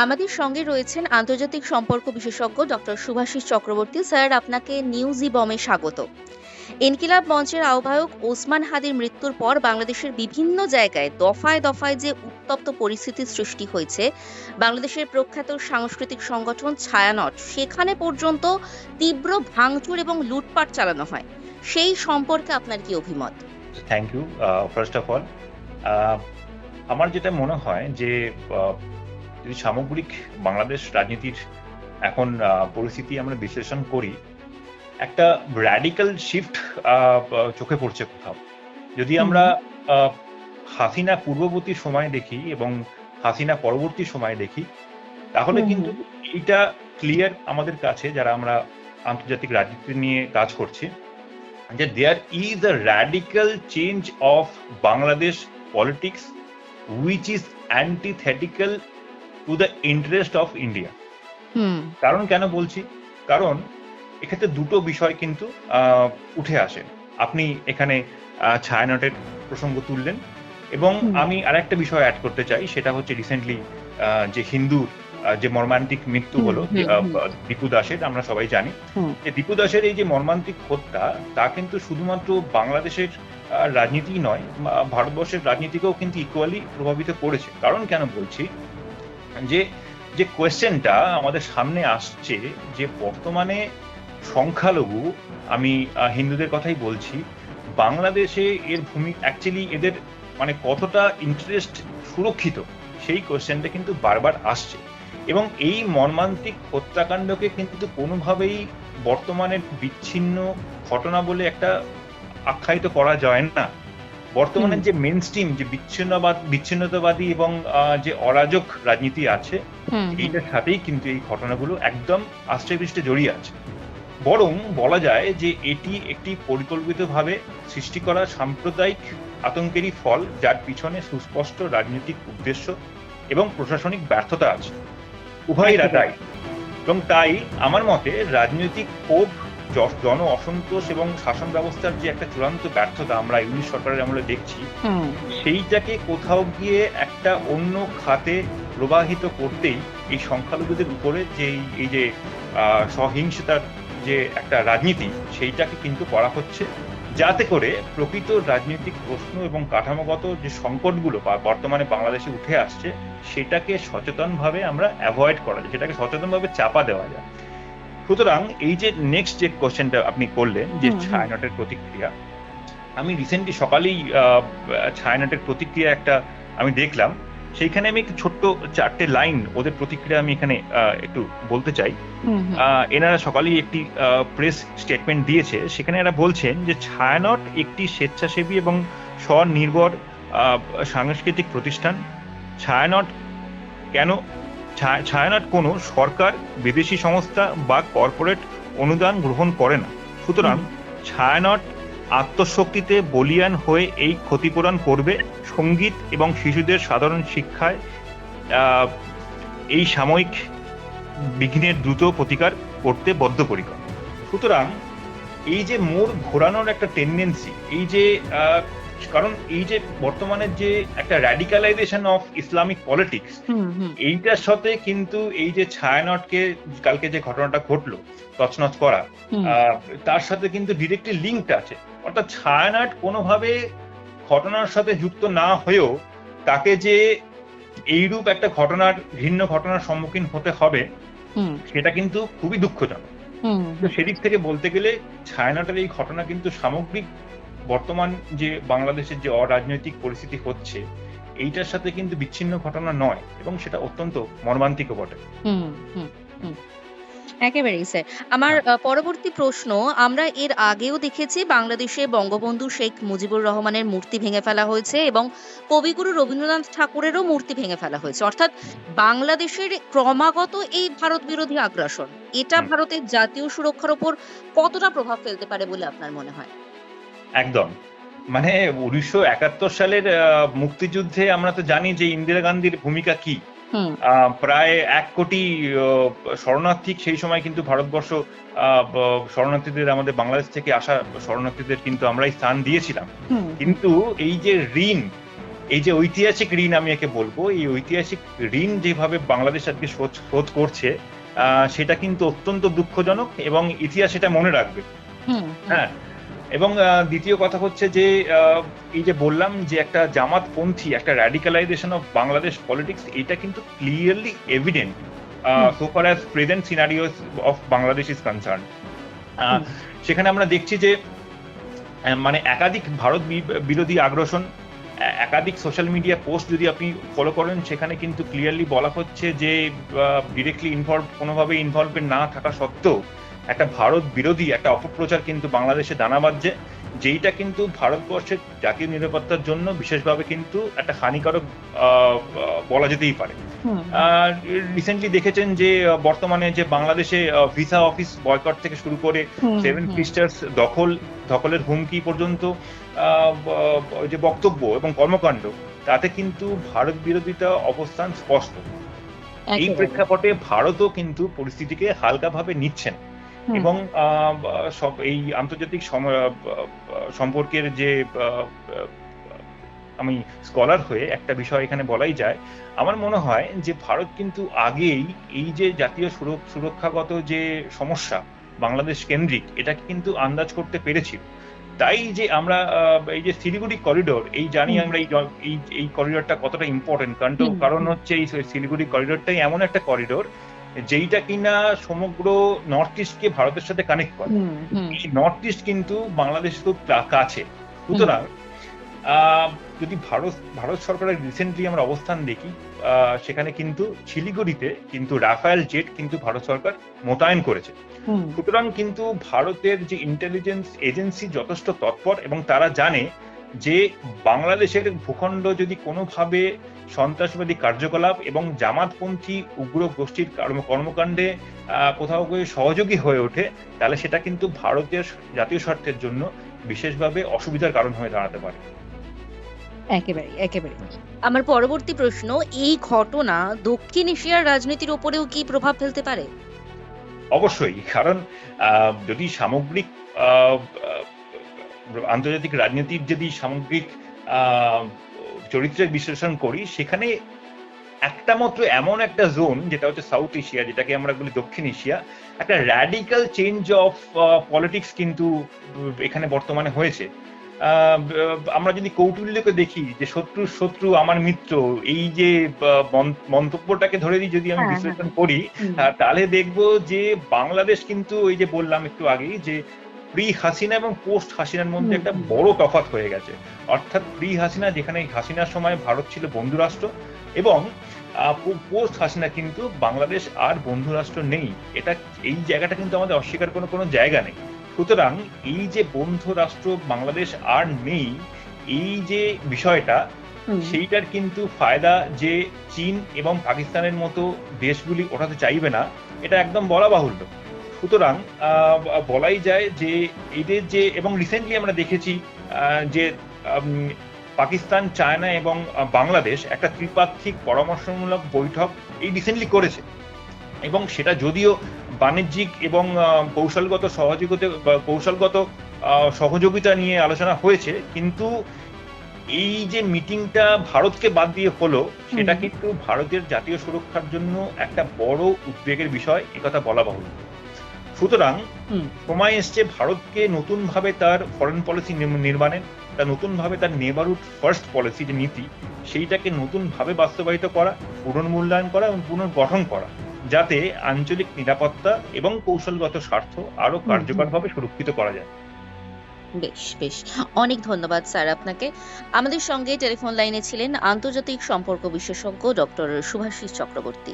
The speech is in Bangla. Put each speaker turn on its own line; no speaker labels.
আমাদের সঙ্গে রয়েছেন আন্তর্জাতিক সম্পর্ক বিশেষজ্ঞ ডক্টর শুভাশিস চক্রবর্তী। স্যার, আপনাকে নিউজি বমে স্বাগত। ইনকিলাব মঞ্চের আহ্বায়ক ওসমান হাদির মৃত্যুর পর বাংলাদেশের বিভিন্ন জায়গায় দফায় দফায় যে উত্তপ্ত পরিস্থিতির সৃষ্টি হয়েছে, বাংলাদেশের প্রখ্যাত সাংস্কৃতিক সংগঠন ছায়ানট সেখানে পর্যন্ত তীব্র ভাঙচুর এবং লুটপাট চালানো হয়। সেই সম্পর্কে আপনার কি অভিমত?
Thank you. First of all, আমার যেটা মনে হয় যে যদি সামগ্রিক বাংলাদেশ রাজনীতির এখন পরিস্থিতি আমরা বিশ্লেষণ করি, একটা র্যাডিক্যাল শিফট চোখে পড়ছে কোথাও। যদি আমরা হাসিনা পূর্ববর্তী সময় দেখি এবং হাসিনা পরবর্তী সময় দেখি, তাহলে কিন্তু এইটা ক্লিয়ার আমাদের কাছে, যারা আমরা আন্তর্জাতিক রাজনীতি নিয়ে কাজ করছি, যে there is a radical change of Bangladesh politics which is antithetical to the interest of India. কারণ কেন বলছি? কারণ এক্ষেত্রে দুটো বিষয় কিন্তু উঠে আসে। আপনি এখানে ছায়ানটের প্রসঙ্গ তুললেন, এবং আমি আরেকটা বিষয় অ্যাড করতে চাই, সেটা হচ্ছে রিসেন্টলি যে হিন্দুর যে মর্মান্তিক মৃত্যু হলো দীপু দাসের, আমরা সবাই জানি যে দীপু দাসের এই যে মর্মান্তিক হত্যা, তা কিন্তু শুধুমাত্র বাংলাদেশের রাজনীতি নয়, ভারতবর্ষের রাজনীতিকেও কিন্তু ইকুয়ালি প্রভাবিত করেছে। কারণ কেন বলছি, যে যে কোয়েশ্চেনটা আমাদের সামনে আসছে, যে বর্তমানে সংখ্যালঘু, আমি হিন্দুদের কথাই বলছি, বাংলাদেশে এর ভূমিকা অ্যাকচুয়ালি এদের মানে কতটা ইন্টারেস্ট সুরক্ষিত, সেই কোয়েশ্চেনটা কিন্তু বারবার আসছে। এবং এই মর্মান্তিক হত্যাকাণ্ডকে কিন্তু কোনোভাবেই বর্তমানের বিচ্ছিন্ন ঘটনা বলে একটা আখ্যায়িত করা যায় না। বর্তমানে যে মেন স্ট্রিম, যে বিচ্ছিন্নতাবাদী এবং যে অরাজক রাজনীতি আছে, এইটার সাথেই কিন্তু এই ঘটনাগুলো একদম আষ্টে পৃষ্ঠে জড়িয়ে আছে। বরং বলা যায় যে এটি একটি পরিকল্পিতভাবে সৃষ্টি করা সাম্প্রদায়িক আতঙ্কেরই ফল, যার পিছনে সুস্পষ্ট রাজনৈতিক উদ্দেশ্য এবং প্রশাসনিক ব্যর্থতা আছে, উভয়ই দায়ী। এবং তাই আমার মতে রাজনৈতিক ক্ষোভ, জন অসন্তোষ এবং শাসন ব্যবস্থার যে একটা চূড়ান্ত ব্যর্থতা আমরা ইউনিশ সরকারের আমলে দেখছি, সেইটাকে কোথাও গিয়ে একটা অন্য খাতে প্রবাহিত করতেই এই সংখ্যালঘুদের উপরে যে এই যে সহিংসতার যে একটা রাজনীতি, সেইটাকে কিন্তু করা হচ্ছে, যাতে করে প্রকৃত রাজনৈতিক প্রশ্ন এবং কাঠামোগত যে সংকটগুলো বর্তমানে বাংলাদেশে উঠে আসছে, সেটাকে সচেতনভাবে আমরা অ্যাভয়েড করা যায়, সেটাকে সচেতনভাবে চাপা দেওয়া যায়। সুতরাং এই যে নেক্সট যে কোশ্চেনটা আপনি করলেন, যে ছায়ানটের প্রতিক্রিয়া, আমি রিসেন্টলি সকালেই ছায়ানটের প্রতিক্রিয়া একটা আমি দেখলাম, সেইখানে আমি একটু ছোট্ট 4টে লাইন ওদের প্রতিক্রিয়া আমি এখানে একটু বলতে চাই। এনারা সকালেই একটি প্রেস স্টেটমেন্ট দিয়েছে, সেখানে এরা বলছেন যে ছায়ানট একটি স্বেচ্ছাসেবী এবং স্বনির্ভর সাংস্কৃতিক প্রতিষ্ঠান। ছায়ানট কোনো সরকার, বিদেশি সংস্থা বা কর্পোরেট অনুদান গ্রহণ করে না। সুতরাং ছায়ানট আত্মশক্তিতে বলিয়ান হয়ে এই ক্ষতিপূরণ করবে। সঙ্গীত এবং শিশুদের সাধারণ শিক্ষায় এই সাময়িক বিঘ্নের দ্রুত প্রতিকার করতে বদ্ধপরিকর। সুতরাং এই যে মোড় ঘোরানোর একটা টেন্ডেন্সি, এই যে কারণ এই যে বর্তমানে যে একটা র্যাডিকালাইজেশন অফ ইসলামিক পলিটিক্স, এইটার সাথে কিন্তু এই যে ছায়ানটকে কালকে যে ঘটনাটা ঘটলো তছনছ করা, তার সাথে কিন্তু ডিরেক্টলি লিঙ্কড আছে। অর্থাৎ ছায়ানট কোনোভাবে ঘটনার সাথে যুক্ত না হয়েও তাকে যে এইরূপ একটা ঘৃণ্য ঘটনার সম্মুখীন হতে হবে, সেটা কিন্তু খুবই দুঃখজনক। তো সেদিক থেকে বলতে গেলে ছায়ানটের এই ঘটনা কিন্তু সামগ্রিক বর্তমান যে বাংলাদেশের যে অরাজনৈতিক পরিস্থিতি হচ্ছে, এইটার সাথে কিন্তু বিচ্ছিন্ন ঘটনা নয়, এবং সেটা অত্যন্ত মর্মান্তিকও বটে।
একেবারেই স্যার। আমার পরবর্তী প্রশ্ন, আমরা এর আগেও দেখেছি বাংলাদেশে বঙ্গবন্ধু শেখ মুজিবুর রহমানের মূর্তি ভেঙে ফেলা হয়েছে এবং কবিগুরু রবীন্দ্রনাথ ঠাকুরেরও মূর্তি ভেঙে ফেলা হয়েছে। অর্থাৎ বাংলাদেশের ক্রমাগত এই ভারত বিরোধী আগ্রাসন, এটা ভারতের জাতীয় সুরক্ষার উপর কতটা প্রভাব ফেলতে পারে বলে আপনার মনে হয়?
একদম, মানে 1971 সালের মুক্তিযুদ্ধে আমরা তো জানি যে ইন্দিরা গান্ধীর ভূমিকা কি। প্রায় 1 কোটি শরণার্থী সেই সময় কিন্তু ভারতবর্ষ শরণার্থীদের, আমাদের বাংলাদেশ থেকে আসা শরণার্থীদের কিন্তু আমরাই স্থান দিয়েছিলাম। কিন্তু এই যে ঋণ, এই যে ঐতিহাসিক ঋণ আমি একে বলবো, এই ঐতিহাসিক ঋণ যেভাবে বাংলাদেশ আজকে শোধ করছে, সেটা কিন্তু অত্যন্ত দুঃখজনক এবং ইতিহাস এটা মনে রাখবে।
হুম, হুম,
হ্যাঁ, এবং দ্বিতীয় কথা হচ্ছে যে এই যে বললাম যে একটা জামাতপন্থী একটা র্যাডিক্যালাইজেশন অফ বাংলাদেশ পলিটিক্স, এটা কিন্তু clearly evident
hmm,
so far as present scenarios of Bangladesh is concerned.
হুম,
সেখানে আমরা দেখছি যে মানে একাধিক ভারত বিরোধী আগ্রাসন, একাধিক সোশ্যাল মিডিয়া পোস্ট যদি আপনি ফলো করেন, সেখানে কিন্তু ক্লিয়ারলি বলা হচ্ছে যে ডিরেক্টলি কোনোভাবে ইনভলভমেন্ট না থাকা সত্ত্বেও একটা ভারত বিরোধী একটা অপপ্রচার কিন্তু বাংলাদেশে দানা বাঁধছে, যেইটা কিন্তু ভারতবর্ষের জাতীয় নিরাপত্তার জন্য বিশেষভাবে কিন্তু একটা হানিকারক বলা যেতেই পারে।
হুম,
রিসেন্টলি দেখেছেন যে বর্তমানে যে বাংলাদেশে ভিসা অফিস বয়কট থেকে শুরু করে
হুম,
সেভেন
হুম,
সিস্টার্স দখলের হুমকি পর্যন্ত যে বক্তব্য এবং কর্মকাণ্ড, তাতে কিন্তু ভারত বিরোধিতা অবস্থান স্পষ্ট। এই
একেবারে।
প্রেক্ষাপটে ভারতও কিন্তু পরিস্থিতিকে হালকাভাবে নিচ্ছেন
হুম,
এবং সব এই আন্তর্জাতিক সম্পর্কের যে আমি স্কলার হয়ে একটা বিষয় এখানে বলাই যায়, আমার মনে হয় যে ভারত কিন্তু আগেই এই যে জাতীয় সুরক্ষাগত যে সমস্যা বাংলাদেশ কেন্দ্রিক, এটাকে কিন্তু আন্দাজ করতে পেরেছিল। তাই যে আমরা এই যে শিলিগুড়ি করিডোর, এই জানি
হুম,
আমরা এই করিডোরটা কতটা ইম্পর্টেন্ট,
হুম,
কারণ
হুম,
হচ্ছে এই শিলিগুড়ি করিডোরটাই এমন একটা করিডোর যেইটা কিনা সমগ্র নর্থ ইস্টকে ভারতের সাথে কানেক্ট করে।
হুম, হুম,
এই নর্থ ইস্ট কিন্তু বাংলাদেশ খুব কাছে।
হুম,
সুতরাং যদি ভারত সরকারের রিসেন্টলি আমরা অবস্থান দেখি, সেখানে কিন্তু শিলিগুড়িতে কিন্তু রাফায়েল জেট কিন্তু ভারত সরকার মোতায়েন করেছে।
হুম,
সুতরাং কিন্তু ভারতের যে ইন্টেলিজেন্স এজেন্সি যথেষ্ট তৎপর এবং তারা জানে যে বাংলাদেশের ভূখণ্ড যদি কোনোভাবে সন্ত্রাসবাদী কার্যকলাপ এবং জামাতপন্থী উগ্র গোষ্ঠীর কর্মকাণ্ডে কোথাও গিয়ে সহযোগী হয়ে ওঠে, তাহলে সেটা কিন্তু ভারতের জাতীয় স্বার্থের জন্য বিশেষভাবে অসুবিধার কারণ হয়ে দাঁড়াতে পারে।
একেবারে, একেবারে। আমার পরবর্তী প্রশ্ন, এই ঘটনা দক্ষিণ এশিয়ার রাজনীতির উপরেও কি প্রভাব ফেলতে পারে?
অবশ্যই, কারণ যদি সামগ্রিক আন্তর্জাতিক রাজনীতির যদি সামগ্রিক চরিত্রের বিশ্লেষণ করি, সেখানে একটা মাত্র এমন একটা জোন যেটা হচ্ছে সাউথ এশিয়া, যেটাকে আমরা বলি দক্ষিণ এশিয়া, একটা র্যাডিক্যাল চেঞ্জ অফ পলিটিক্স কিন্তু এখানে বর্তমানে হয়েছে। আমরা যদি কৌটিল্যকে দেখি যে শত্রুর শত্রু আমার মিত্র, এই যে মন্তব্যটাকে ধরে যদি আমি
হ্যাঁ, হ্যাঁ।
বিশ্লেষণ করি,
হুম,
তাহলে দেখবো যে বাংলাদেশ কিন্তু ওই যে বললাম একটু আগেই যে প্রি হাসিনা এবং পোস্ট হাসিনার মধ্যে
হুম,
একটা
হুম,
বড় তফাৎ হয়ে গেছে। অর্থাৎ প্রি হাসিনা, যেখানে হাসিনার সময় ভারত ছিল বন্ধু রাষ্ট্র, এবং পোস্ট হাসিনা কিন্তু বাংলাদেশ আর বন্ধু রাষ্ট্র নেই। এই জায়গাটা কিন্তু আমাদের অস্বীকার কোনো জায়গা নেই। সুতরাং এই যে বন্ধু রাষ্ট্র বাংলাদেশ আর নেই, এই যে বিষয়টা,
হুম,
সেইটার কিন্তু ফায়দা যে চীন এবং পাকিস্তানের মতো দেশগুলি ওঠাতে চাইবে না, এটা একদম বলা বাহুল্য। সুতরাং বলাই যায় যে এদের যে, এবং রিসেন্টলি আমরা দেখেছি যে পাকিস্তান, চায়না এবং বাংলাদেশ একটা ত্রিপাক্ষিক পরামর্শমূলক বৈঠক এই রিসেন্টলি করেছে, এবং সেটা যদিও বাণিজ্যিক এবং কৌশলগত সহযোগিতা নিয়ে আলোচনা হয়েছে, কিন্তু এই যে মিটিংটা ভারতকে বাদ দিয়ে হলো,
হুম,
সেটা কিন্তু ভারতের জাতীয় সুরক্ষার জন্য একটা বড় উদ্বেগের বিষয়, একথা বলা বাহুল্য। সুতরাং
হুম,
সময় এসছে ভারতকে নতুনভাবে তার ফরেন পলিসি নির্মাণের, তার নতুনভাবে তার নেবারহুড ফার্স্ট পলিসি যে নীতি, সেইটাকে নতুনভাবে বাস্তবায়িত করা, পুনর্মূল্যায়ন করা এবং পুনর্গঠন করা, যাতে আঞ্চলিক নিরাপত্তা এবং কৌশলগত স্বার্থ আরো
হুম, হুম।
কার্যকরভাবে সুরক্ষিত করা যায়।
বেশ, বেশ। অনেক ধন্যবাদ স্যার আপনাকে। আমাদের সঙ্গে টেলিফোন লাইনে ছিলেন আন্তর্জাতিক সম্পর্ক বিশেষজ্ঞ ডক্টর শুভাশিস চক্রবর্তী।